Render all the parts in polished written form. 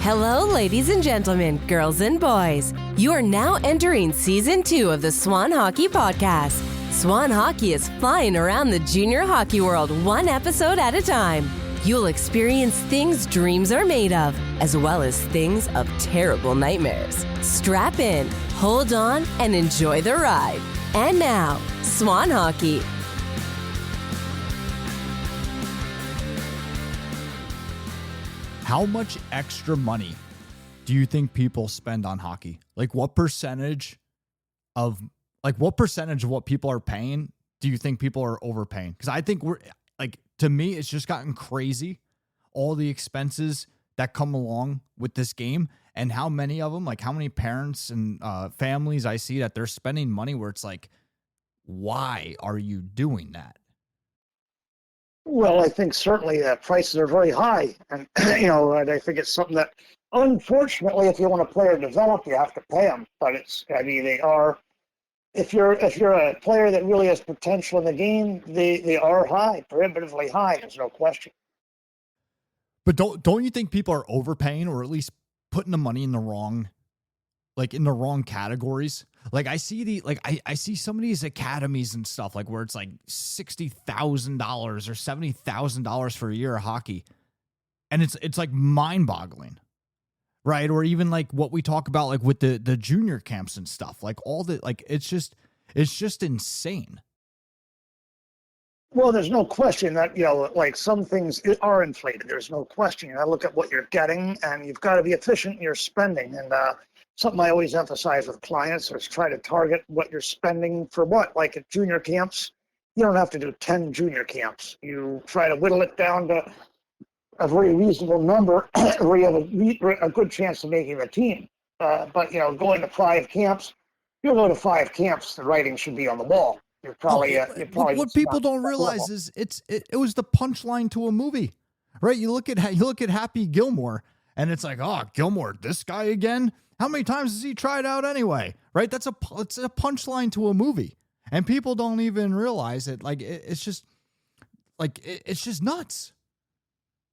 Hello, ladies and gentlemen, girls and boys. You are now entering Season 2 of the Swan Hockey Podcast. Swan Hockey is flying around the junior hockey world one episode at a time. You'll experience things dreams are made of, as well as things of terrible nightmares. Strap in, hold on, and enjoy the ride. And now, Swan Hockey. How much extra money do you think people spend on hockey? Like what percentage of what people are paying do you think people are overpaying? Because I think to me, it's just gotten crazy. All the expenses that come along with this game and how many of them, like how many parents and families I see that they're spending money where it's like, why are you doing that? Well, I think certainly prices are very high, and and I think it's something that, unfortunately, if you want a player to develop, you have to pay them. But they are. If you're a player that really has potential in the game, they are high, prohibitively high. There's no question. But don't you think people are overpaying, or at least putting the money in the wrong categories? Like I see I see some of these academies and stuff like where it's like $60,000 or $70,000 for a year of hockey. And it's like mind boggling. Right. Or even like what we talk about, like with the junior camps and stuff, like all the, like, it's just insane. Well, there's no question that, like some things are inflated. There's no question. You look at what you're getting and you've got to be efficient in your spending. And, something I always emphasize with clients is try to target what you're spending for what. Like at junior camps, you don't have to do 10 junior camps. You try to whittle it down to a very reasonable number where you have a good chance of making the team. But, going to 5 camps, you'll go to 5 camps, the writing should be on the wall. What people don't realize is it was the punchline to a movie, right? You look at Happy Gilmore and it's like, oh, Gilmore, this guy again? How many times has he tried out anyway? Right? It's a punchline to a movie, and people don't even realize it. Like it's just nuts.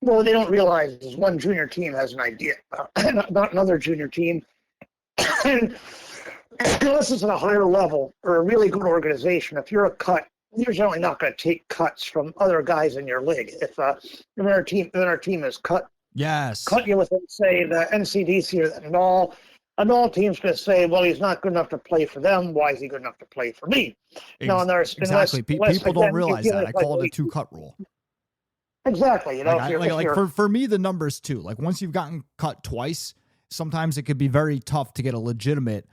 Well, they don't realize is one junior team has an idea about another junior team, and unless it's at a higher level or a really good organization, if you're a cut, you're generally not going to take cuts from other guys in your league. If another team is cut. Yes. Cut you within, say, the NCDC or the NOL. A NOL team's going to say, well, he's not good enough to play for them. Why is he good enough to play for me? Exactly. People don't realize that. I call it a 2-cut rule. Exactly. For me, the numbers too. Like once you've gotten cut twice, sometimes it could be very tough to get a legitimate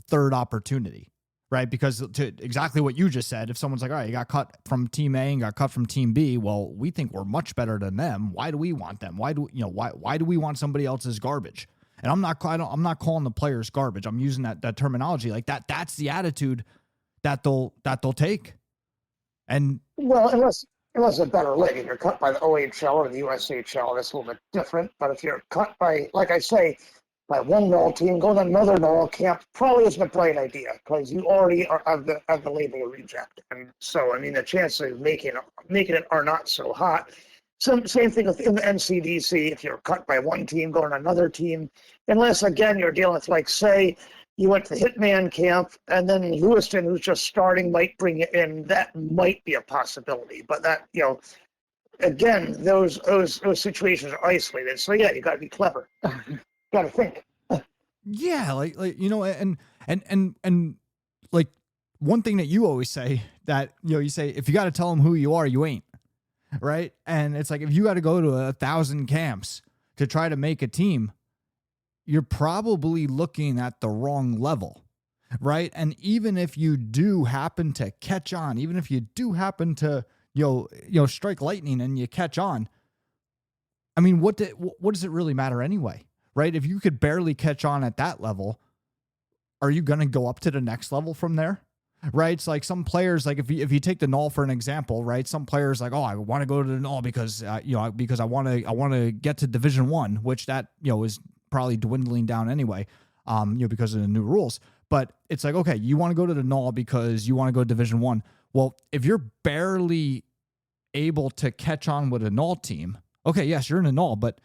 third opportunity. Right? Because to exactly what you just said, if someone's like, all right, you got cut from team A and got cut from team B, well, we think we're much better than them. Why do we want them? Why do we want somebody else's garbage? And I'm not calling the players garbage. I'm using that terminology like that. That's the attitude that they'll take. And well, unless a better league, if you're cut by the OHL or the USHL, that's a little bit different. But if you're cut by, like I say, by one NOL team, going to another NOL camp probably isn't a bright idea because you already have the label of reject. And so, I mean, the chances of making it are not so hot. Same thing in the NCDC. If you're cut by one team, going to another team, unless, again, you're dealing with, like, say, you went to the Hitman camp and then Lewiston, who's just starting, might bring you in. That might be a possibility. But that, again, those situations are isolated. So, yeah, you got to be clever. Got to think. Yeah, and like one thing that you always say that you say if you got to tell them who you are, you ain't, right? And it's like if you got to go to 1,000 camps to try to make a team, you're probably looking at the wrong level, right? And even if you do happen to catch on, even if you do happen to strike lightning and you catch on, I mean, what does it really matter anyway? Right? If you could barely catch on at that level, are you going to go up to the next level from there? Right? It's like some players, like if you take the NOL for an example, right? Some players like, oh, I want to go to the NOL because because I want to get to Division 1, which that is probably dwindling down anyway, because of the new rules. But it's like, okay, you want to go to the NOL because you want to go to Division 1. Well, if you're barely able to catch on with a NOL team, okay, yes, you're in a NOL, but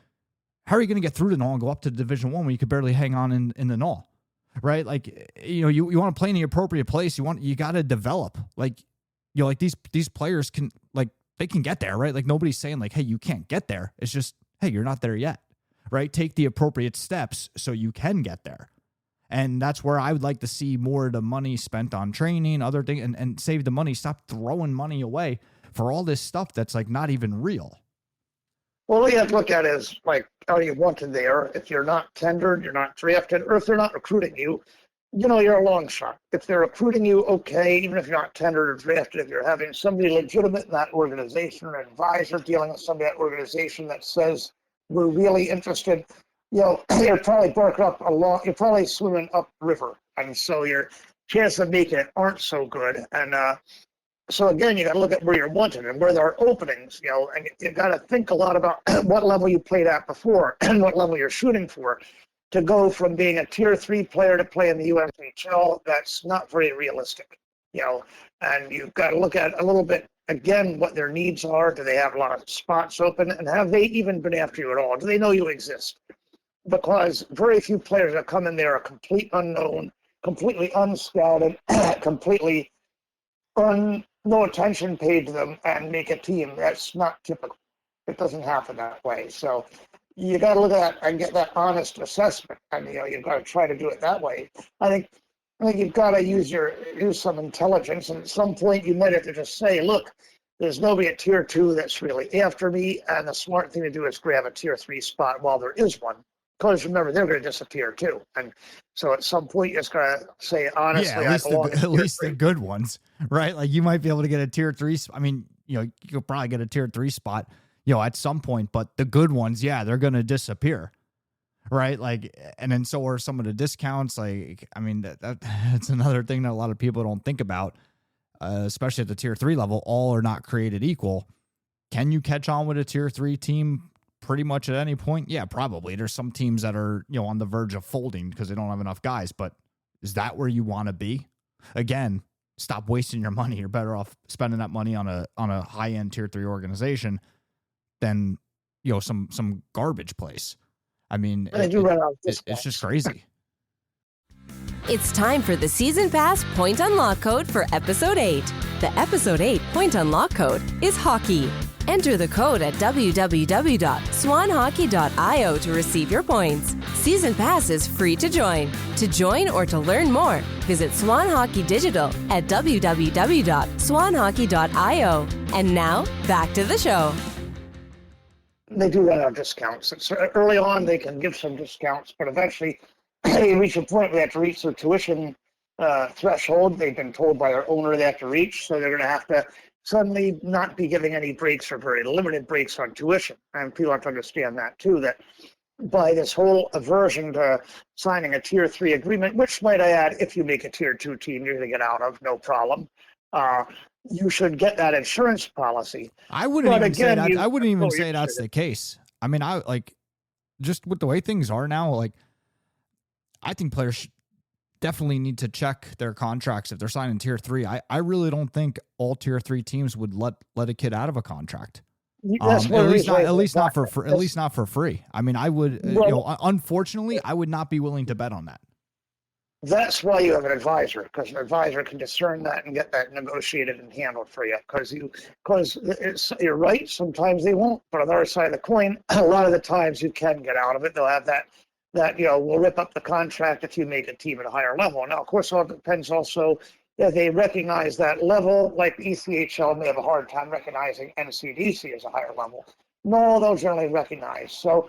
how are you going to get through the null and go up to Division One when you could barely hang on in the null, right? Like, you know, you want to play in the appropriate place. You got to develop. Like, you know, like these players can, like, they can get there, right? Like, nobody's saying like, hey, you can't get there. It's just, hey, you're not there yet, right? Take the appropriate steps so you can get there. And that's where I would like to see more of the money spent on training, other things, and save the money. Stop throwing money away for all this stuff that's like not even real. Well, what you have to look at is, like, are you wanted there? If you're not tendered, you're not drafted, or if they're not recruiting you, you know, you're a long shot. If they're recruiting you, okay, even if you're not tendered or drafted, if you're having somebody legitimate in that organization, or an advisor dealing with somebody in that organization that says, we're really interested, you know, you're probably you're probably swimming upriver. And so your chances of making it aren't so good. And so again, you got to look at where you're wanted and where there are openings, you know, and you got to think a lot about what level you played at before and what level you're shooting for. To go from being a tier 3 player to play in the USHL, that's not very realistic, you know, and you've got to look at a little bit, again, what their needs are. Do they have a lot of spots open, and have they even been after you at all? Do they know you exist? Because very few players that come in there are complete unknown, completely unscouted, completely no attention paid to them and make a team. That's not typical. It doesn't happen that way. So you got to look at that and get that honest assessment, and you know, you've got to try to do it that way. I think you've got to use some intelligence, and at some point you might have to just say, look, there's nobody at tier 2 that's really after me, and the smart thing to do is grab a tier 3 spot while there is one, because remember, they're going to disappear too. And so at some point you just got to say honestly, yeah, at least the good ones, right? Like, you might be able to get a tier 3. I mean, you know, you could probably get a tier 3 spot, you know, at some point, but the good ones, yeah, they're going to disappear, right? Like, and then so are some of the discounts. Like, I mean, that's another thing that a lot of people don't think about, especially at the tier 3 level. All are not created equal. Can you catch on with a tier 3 team pretty much at any point? Yeah, probably. There's some teams that are, you know, on the verge of folding because they don't have enough guys, but is that where you want to be? Again, stop wasting your money. You're better off spending that money on a high-end tier 3 organization than, you know, some garbage place. I mean, it's just crazy. It's time for the Season Pass Point Unlock code for Episode 8. The Episode 8 Point Unlock code is hockey. Enter the code at www.swanhockey.io to receive your points. Season Pass is free to join. To join or to learn more, visit Swan Hockey Digital at www.swanhockey.io. And now, back to the show. They do run out of discounts. It's, early on, they can give some discounts, but eventually they reach a point where they have to reach their tuition threshold. They've been told by their owner they have to reach, so they're going to have to suddenly not be giving any breaks or very limited breaks on tuition. And people have to understand that too, that by this whole aversion to signing a tier 3 agreement, which, might I add, if you make a tier 2 team, you're going to get out of, no problem. You should get that insurance policy. I wouldn't even say that. I wouldn't even say that's the case. I mean, I like, just with the way things are now, like, I think players definitely need to check their contracts if they're signing tier 3. I really don't think all tier 3 teams would let a kid out of a contract. At least not for free. I mean, I would, you know, unfortunately, I would not be willing to bet on that. That's why you have an advisor, because an advisor can discern that and get that negotiated and handled for you. Because you're right, sometimes they won't. But on the other side of the coin, a lot of the times you can get out of it. They'll have that you know, will rip up the contract if you make a team at a higher level. Now, of course, it all depends also if they recognize that level. Like ECHL may have a hard time recognizing NCDC as a higher level. No, they'll generally recognize. So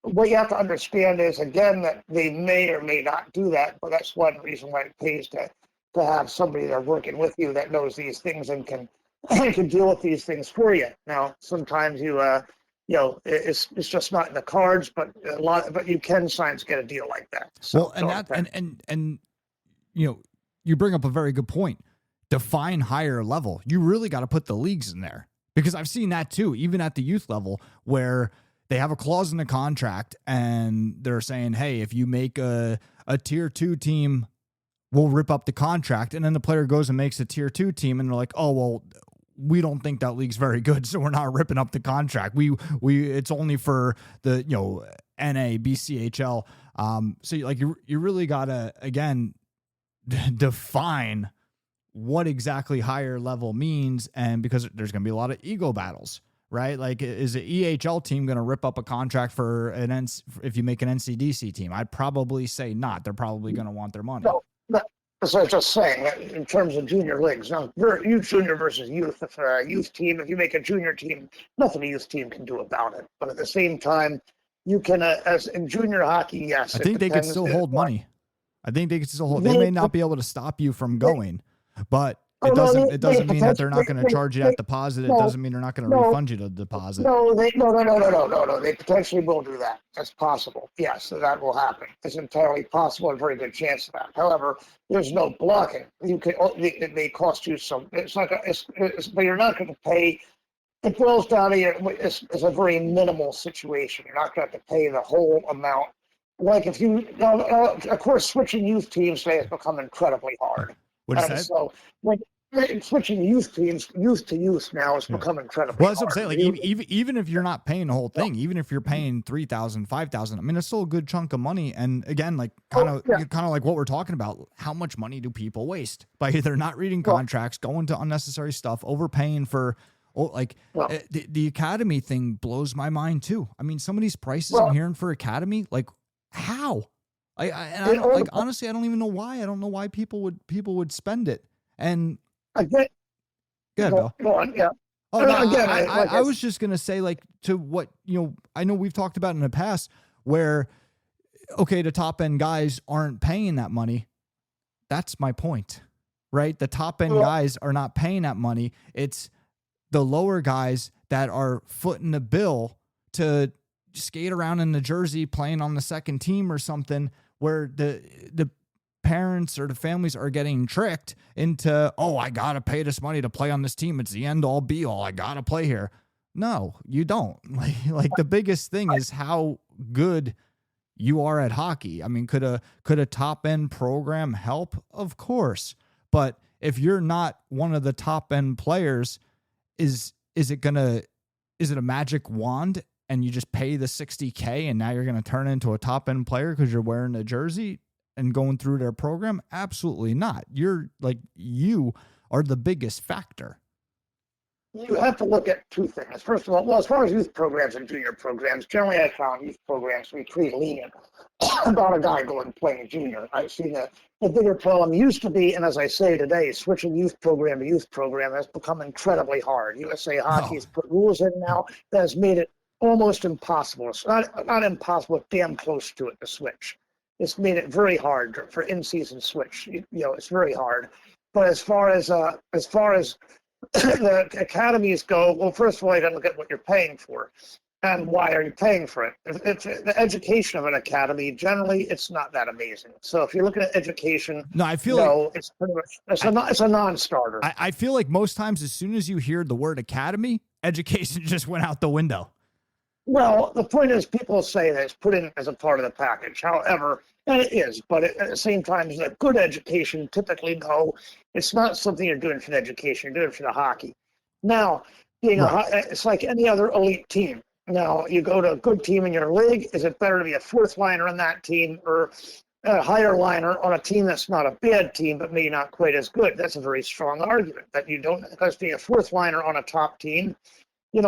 what you have to understand is, again, that they may or may not do that, but that's one reason why it pays to have somebody there working with you that knows these things and can deal with these things for you. Now, sometimes you know, it's just not in the cards, but but you can sometimes get a deal like that. So, well, and you know, you bring up a very good point. Define higher level. You really got to put the leagues in there, because I've seen that too, even at the youth level, where they have a clause in the contract and they're saying, hey, if you make a tier 2 team, we'll rip up the contract. And then the player goes and makes a tier 2 team and they're like, oh, well, we don't think that league's very good, so we're not ripping up the contract. We it's only for the, you know, NA, BCHL. So you really gotta again define what exactly higher level means, and because there's gonna be a lot of ego battles, right? Like, is an EHL team gonna rip up a contract for if you make an NCDC team? I'd probably say not. They're probably gonna want their money. No, that's what I was just saying. That in terms of junior leagues, now youth junior versus youth. If a youth team, if you make a junior team, nothing a youth team can do about it. But at the same time, you can, as in junior hockey, yes. I think they could still hold money. I think they could still hold. They may not be able to stop you from going, but it doesn't mean that they're not going to charge you that deposit. It doesn't mean they're not going to refund you the deposit. No. They potentially will do that. That's possible. Yes, so that will happen. It's entirely possible and a very good chance of that. However, there's no blocking. It may cost you some. It's like but you're not going to pay. It boils down to it's a very minimal situation. You're not going to have to pay the whole amount. Like if you, of course, switching youth teams today has become incredibly hard. What is that? So when switching youth teams, youth to youth now has become incredibly well, that's hard. what I'm saying. Like even if you're not paying the whole thing, even if you're paying $3,000, $5,000, I mean, it's still a good chunk of money. And again, like kind of like what we're talking about. How much money do people waste by either not reading contracts, going to unnecessary stuff, overpaying for? The academy thing blows my mind too. I mean, some of these prices I'm hearing for academy, like how? Honestly, I don't even know why. I don't know why people would spend it. And again, Bill. Go on, yeah. Oh, no, again, I was just gonna say, like, to what I know we've talked about in the past, where the top end guys aren't paying that money. That's my point, right? The top end guys are not paying that money. It's the lower guys that are footing the bill to skate around in the jersey playing on the second team or something, where the parents or the families are getting tricked into, I got to pay this money to play on this team. It's the end all be all. I got to play here. No, you don't. Like the biggest thing is how good you are at hockey. I mean, could a top end program help? Of course. But if you're not one of the top end players, is it a magic wand and you just pay the $60K and now you're going to turn into a top end player because you're wearing a jersey and going through their program? Absolutely not. You are the biggest factor. You have to look at two things. First of all, as far as youth programs and junior programs, generally I found youth programs to be pretty lenient about a guy going playing junior. I've seen the bigger problem used to be, and as I say today, switching youth program to youth program has become incredibly hard. USA Hockey has put rules in now that has made it almost impossible. It's not impossible, but damn close to it to switch. It's made it very hard for in-season switch. It's very hard. But as far as the academies go, well, first of all, you got to look at what you're paying for, and why are you paying for it? If the education of an academy, generally, it's not that amazing. So if you're looking at education, I feel it's pretty much it's a non-starter. I feel like most times, as soon as you hear the word academy, education just went out the window. Well, the point is, people say that it's put in as a part of the package. However, and it is, but at the same time, a good education, typically, no, it's not something you're doing for the education. You're doing it for the hockey. Now, it's like any other elite team. Now, you go to a good team in your league. Is it better to be a fourth liner on that team or a higher liner on a team that's not a bad team, but maybe not quite as good? That's a very strong argument that you don't, because being a fourth liner on a top team,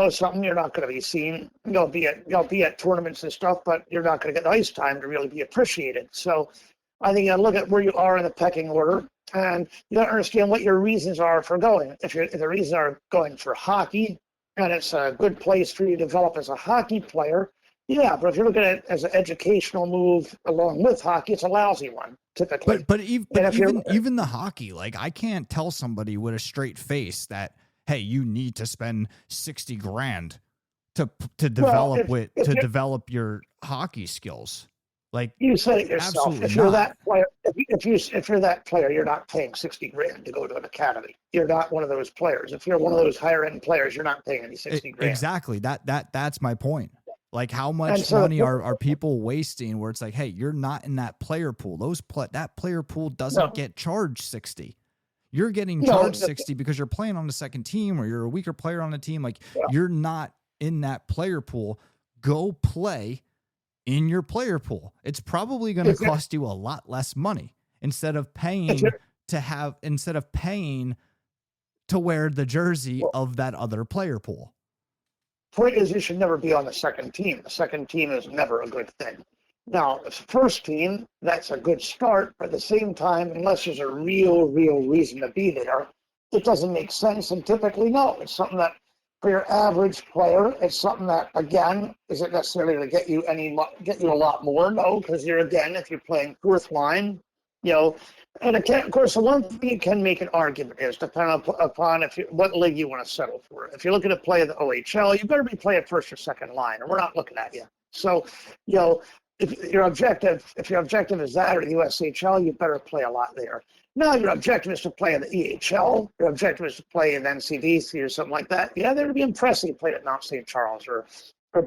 something you're not going to be seen. You'll be at tournaments and stuff, but you're not going to get ice time to really be appreciated. So I think you got to look at where you are in the pecking order, and you got to understand what your reasons are for going. If the reasons are going for hockey, and it's a good place for you to develop as a hockey player, yeah. But if you're looking at it as an educational move along with hockey, it's a lousy one typically. But even the hockey, like, I can't tell somebody with a straight face that, hey, you need to spend $60,000 to develop your hockey skills. Like, you said it yourself. If you're that player, if you're that player, you're not paying $60,000 to go to an academy. You're not one of those players. If you're one of those higher end players, you're not paying any $60,000. Exactly. That's my point. Like, how much money are people wasting where it's like, hey, you're not in that player pool. That player pool doesn't get charged 60. You're getting charged 60 because you're playing on the second team or you're a weaker player on the team. Like, you're not in that player pool. Go play in your player pool. It's probably going to cost you a lot less money instead of paying to wear the jersey of that other player pool. Point is, you should never be on the second team. The second team is never a good thing. Now, the first team, that's a good start, but at the same time, unless there's a real reason to be there, it doesn't make sense. And typically, no, it's something that for your average player, it's something that, again, isn't necessarily to get you a lot more. No, because if you're playing fourth line, and again, of course, the one thing you can make an argument is depending upon what league you want to settle for. If you're looking to play the OHL, you better be playing first or second line, or we're not looking at you. So, if your objective is that or the USHL, you better play a lot there. Now, your objective is to play in the EHL. Your objective is to play in NCDC or something like that. Yeah, they're going to be impressive. You played at Mount St. Charles or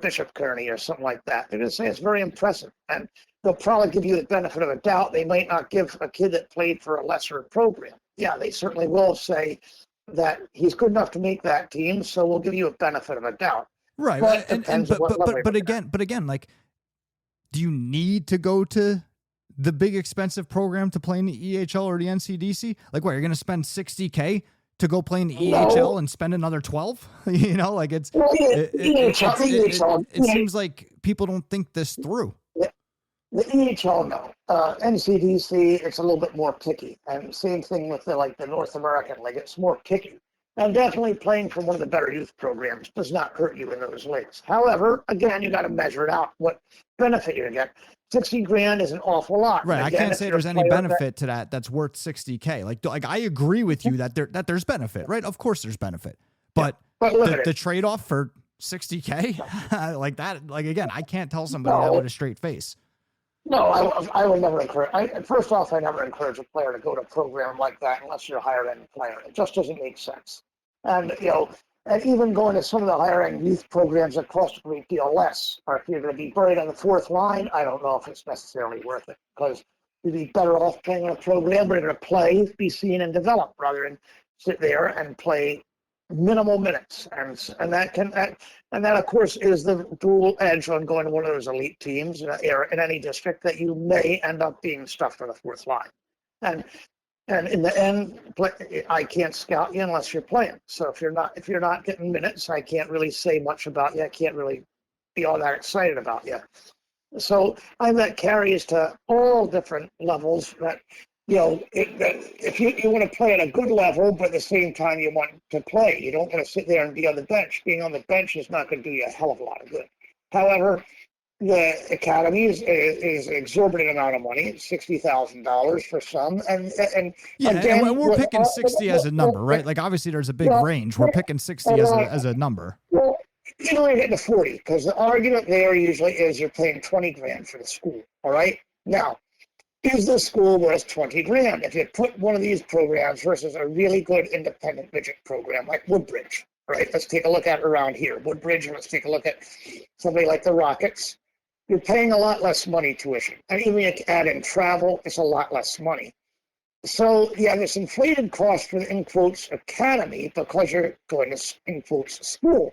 Bishop Kearney or something like that. They're going to say it's very impressive. And they'll probably give you the benefit of a doubt. They might not give a kid that played for a lesser program. Yeah, they certainly will say that he's good enough to make that team, so we'll give you a benefit of a doubt. Right. But again, like, do you need to go to the big expensive program to play in the EHL or the NCDC? Like, what, you're going to spend $60K to go play in the EHL and spend another 12? It seems like people don't think this through. The EHL, no. NCDC, it's a little bit more picky. And same thing with the North American League. It's more picky. And definitely playing for one of the better youth programs does not hurt you in those leagues. However, again, you got to measure it out, what benefit you're going to get. $60,000 is an awful lot. Right. Again, I can't say there's any benefit to that that's worth $60K. Like I agree with you that there's benefit, right? Of course there's benefit. But the trade-off for $60K, like that, like, again, I can't tell somebody that with a straight face. No, I would never encourage. First off, I never encourage a player to go to a program like that unless you're a higher end player. It just doesn't make sense. And and even going to some of the higher end youth programs that cost a great deal less, or if you're going to be buried on the fourth line, I don't know if it's necessarily worth it, because you'd be better off playing in a program where you're going to play, be seen, and develop, rather than sit there and play minimal minutes. And that of course is the dual edge on going to one of those elite teams in any district, that you may end up being stuffed on the fourth line. And in the end, I can't scout you unless you're playing. So if you're not getting minutes, I can't really say much about you. I can't really be all that excited about you. So that carries to all different levels. That if you want to play at a good level, but at the same time you want to play, you don't want to sit there and be on the bench. Being on the bench is not going to do you a hell of a lot of good. However, the academy is an exorbitant amount of money, $60,000 for some, and we're picking 60 as a number, right? Like, obviously there's a big range. We're picking 60 as a number. Well, you're getting to 40, because the argument there usually is you're paying $20,000 for the school. All right, now, is the school worth $20,000? If you put one of these programs versus a really good independent midget program like Woodbridge, right? Let's take a look at it around here, Woodbridge, and let's take a look at somebody like the Rockets. You're paying a lot less money tuition. And even if you add in travel, it's a lot less money. So, yeah, there's inflated cost for the, in quotes, academy, because you're going to, in quotes, school.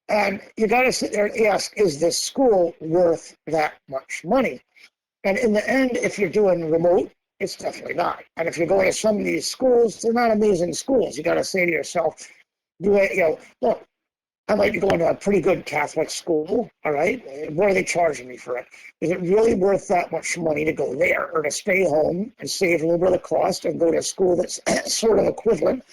And you got to sit there and ask, is this school worth that much money? And in the end, if you're doing remote, it's definitely not. And if you're going to some of these schools, they're not amazing schools. You got to say to yourself, look, I might be going to a pretty good Catholic school, all right? What are they charging me for it? Is it really worth that much money to go there, or to stay home and save a little bit of cost and go to a school that's sort of equivalent,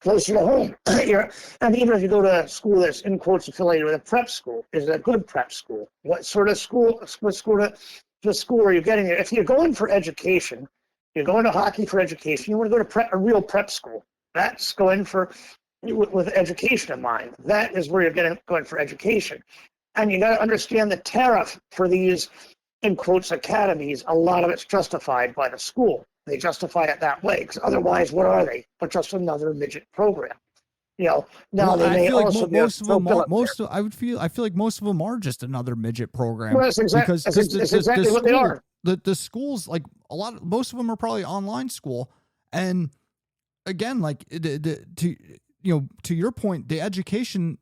closer to home? And even if you go to a school that's, in quotes, affiliated with a prep school, is it a good prep school? What sort of school, the school are you getting there? If you're going for education, you're going to hockey for education, you want to go to a real prep school. That's going for, with education in mind. That is where you're going for education. And you got to understand the tariff for these, in quotes, academies. A lot of it's justified by the school. They justify it that way, because otherwise, what are they? But just another midget program. Now they may also be I feel like most of them are just another midget program. Well, that's exactly what they are. The schools, like most of them are probably online school, and again, like to your point, the education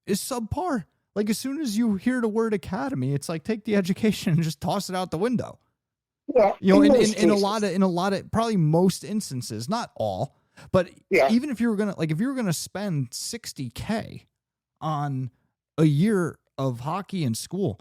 is subpar. Like, as soon as you hear the word academy, it's like, take the education and just toss it out the window. Well, You know, in cases, a lot of probably most instances, not all, but even if you were gonna spend $60K on a year of hockey in school,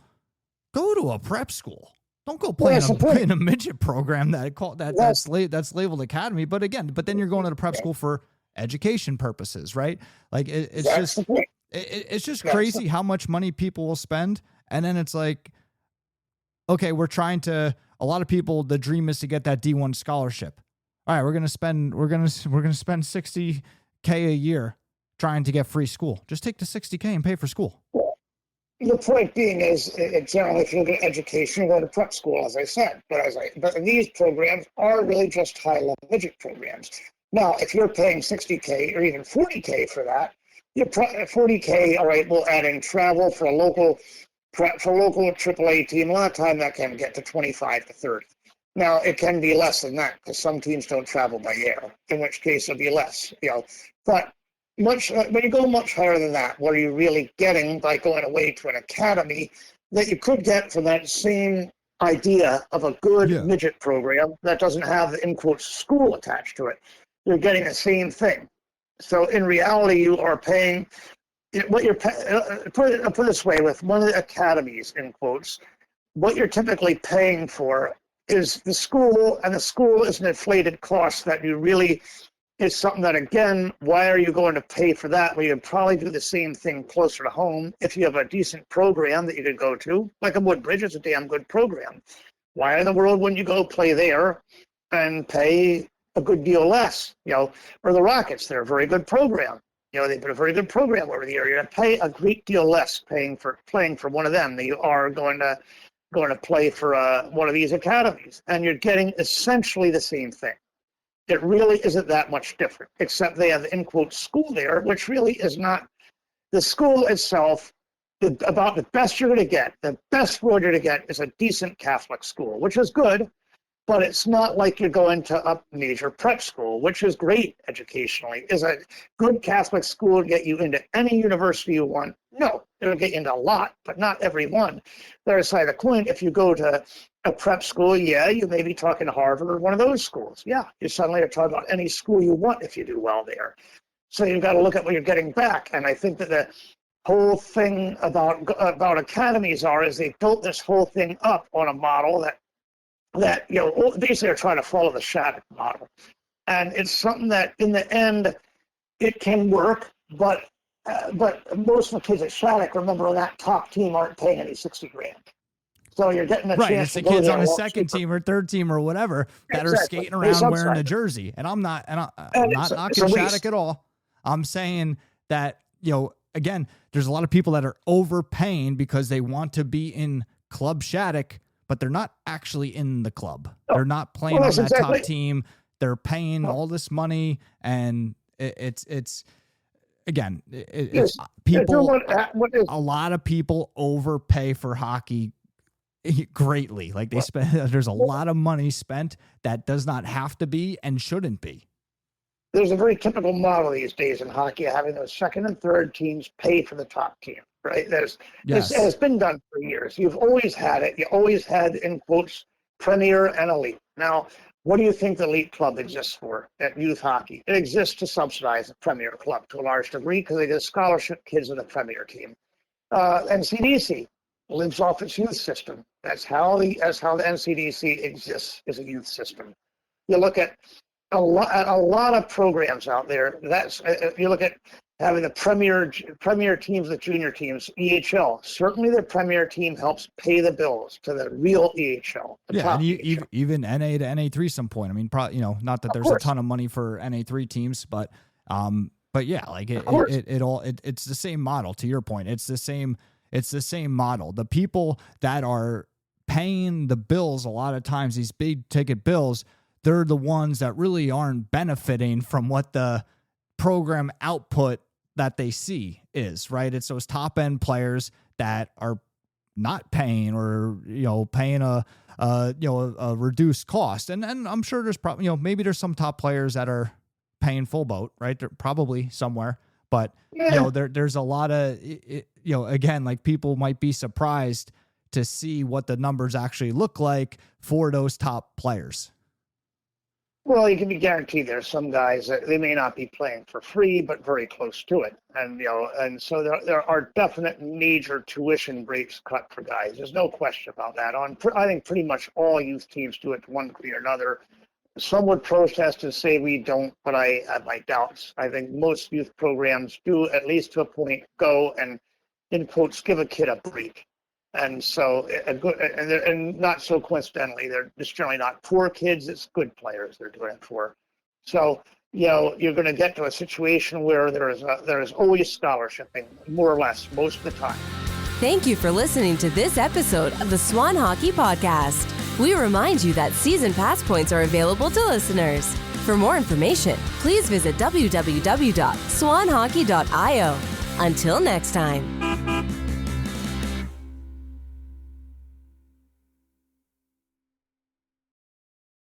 go to a prep school. Don't go play in a midget program that's labeled academy. But then you're going to the prep school for education purposes, right? Like it's just crazy how much money people will spend, and then it's like, okay, a lot of people, the dream is to get that D1 scholarship. All right, we're gonna spend $60K a year trying to get free school. Just take the $60K and pay for school. The point being is, generally, if you look at education, you go to prep school, as I said. But these programs are really just high-level midget programs. Now, if you're paying $60K or even $40K for that, you're $40K. All right, we'll add in travel for a local AAA team. A lot of time that can get to 25 to 30. Now, it can be less than that because some teams don't travel by air, in which case it'll be less. But when you go much higher than that, what are you really getting by going away to an academy that you could get from that same idea of a good midget program that doesn't have the, in quotes, school attached to it? You're getting the same thing. So in reality, you are paying what you're put it this way, with one of the academies, in quotes, what you're typically paying for is the school, and the school is an inflated cost that you really is something that, again, why are you going to pay for that when you could probably do the same thing closer to home if you have a decent program that you could go to? Like a Woodbridge is a damn good program. Why in the world wouldn't you go play there and pay a good deal less? Or the Rockets, they're a very good program. They've been a very good program over the year. You're going to pay a great deal less playing for one of them than you are going to play for one of these academies. And you're getting essentially the same thing. It really isn't that much different, except they have the in quote school there, which really is not. The school itself, about the best you're going to get, the best road you're going to get is a decent Catholic school, which is good, but it's not like you're going to a major prep school, which is great educationally. Is a good Catholic school to get you into any university you want? No, it'll get you into a lot, but not every one. The other side of the coin, if you go to a prep school, you may be talking to Harvard or one of those schools. Yeah, you suddenly are talking about any school you want if you do well there. So you've got to look at what you're getting back. And I think that the whole thing about academies is they built this whole thing up on a model that basically are trying to follow the Shattuck model. And it's something that in the end, it can work, but most of the kids at Shattuck, remember, that top team aren't paying any $60,000. So you're getting a chance. It's the kids on the second team or third team or whatever that are skating around wearing a jersey. And I'm not knocking Shattuck at all. I'm saying that, again, there's a lot of people that are overpaying because they want to be in Club Shattuck, but they're not actually in the club. They're not playing on that top team. They're paying all this money, and it's again, people. A lot of people overpay for hockey greatly. Like they spend. There's a lot of money spent that does not have to be and shouldn't be. There's a very typical model these days in hockey, having those second and third teams pay for the top team. Right? This has been done for years. You've always had it. You always had, in quotes, premier and elite. Now, what do you think the elite club exists for at youth hockey? It exists to subsidize the premier club to a large degree because they get scholarship kids of the premier team. NCDC lives off its youth system. That's how the NCDC exists, as a youth system. You look at a lot of programs out there. You look at having the premier teams, the junior teams, EHL. Certainly, the premier team helps pay the bills to the real EHL. And even NA to NA3 some point. I mean, probably, not that there's a ton of money for NA3 teams, but yeah, like it's the same model. To your point, it's the same model. The people that are paying the bills, a lot of times these big ticket bills, they're the ones that really aren't benefiting from what the program output that they see is, right? It's those top end players that are not paying or, paying a reduced cost. And I'm sure there's probably, maybe there's some top players that are paying full boat, right? They're probably somewhere, But Yeah. there's a lot of again, like people might be surprised to see what the numbers actually look like for those top players. Well, you can be guaranteed there's some guys that they may not be playing for free, but very close to it. And so there are definite major tuition rates cut for guys. There's no question about that. I think pretty much all youth teams do it to one degree or another. Some would protest and say we don't, but I have my doubts. I think most youth programs do, at least to a point, go and, in quotes, give a kid a break. And so, and not so coincidentally, they're just generally not poor kids. It's good players they're doing it for. So, you're going to get to a situation where there is always scholarshiping, more or less, most of the time. Thank you for listening to this episode of the Swan Hockey Podcast. We remind you that season pass points are available to listeners. For more information, please visit www.swanhockey.io. Until next time.